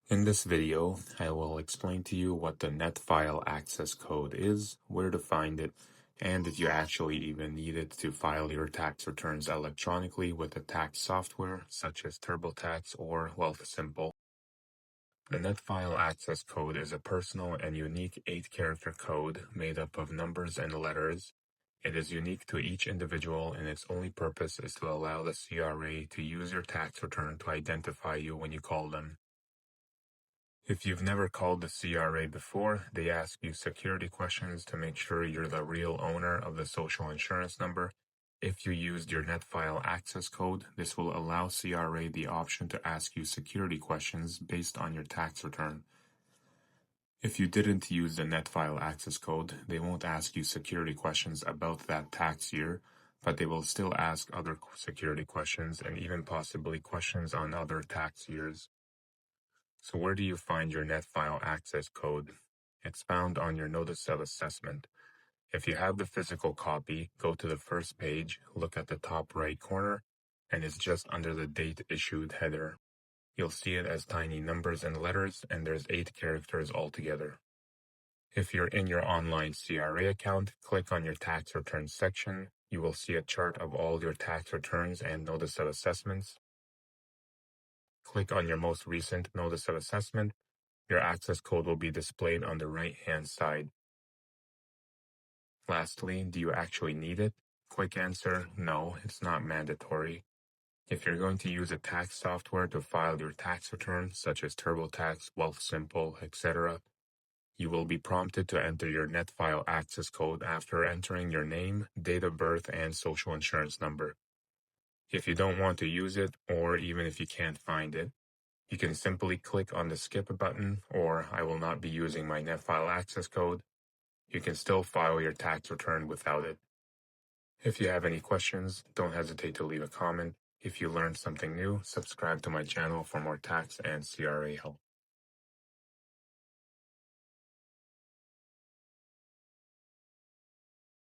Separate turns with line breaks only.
In this video, I will explain to you what the NETFILE Access Code is, where to find it, and if you actually even need it to file your tax returns electronically with a tax software such as TurboTax or Wealthsimple. The NETFILE Access Code is a personal and unique 8-character code made up of numbers and letters. It is unique to each individual, and its only purpose is to allow the CRA to use your tax return to identify you when you call them. If you've never called the CRA before, they ask you security questions to make sure you're the real owner of the social insurance number. If you used your NETFILE access code, this will allow CRA the option to ask you security questions based on your tax return. If you didn't use the NETFILE access code, they won't ask you security questions about that tax year, but they will still ask other security questions and even possibly questions on other tax years. So where do you find your NETFILE access code? It's found on your Notice of Assessment. If you have the physical copy, go to the first page, look at the top right corner, and it's just under the Date Issued header. You'll see it as tiny numbers and letters, and there's 8 characters altogether. If you're in your online CRA account, click on your tax returns section. You will see a chart of all your tax returns and Notice of Assessments. Click on your most recent Notice of Assessment. Your access code will be displayed on the right-hand side. Lastly, do you actually need it? Quick answer, no, it's not mandatory. If you're going to use a tax software to file your tax return, such as TurboTax, Wealthsimple, etc., you will be prompted to enter your NETFILE access code after entering your name, date of birth, and social insurance number. If you don't want to use it, or even if you can't find it, you can simply click on the skip button, or I will not be using my NETFILE access code. You can still file your tax return without it. If you have any questions, don't hesitate to leave a comment. If you learned something new, subscribe to my channel for more tax and CRA help.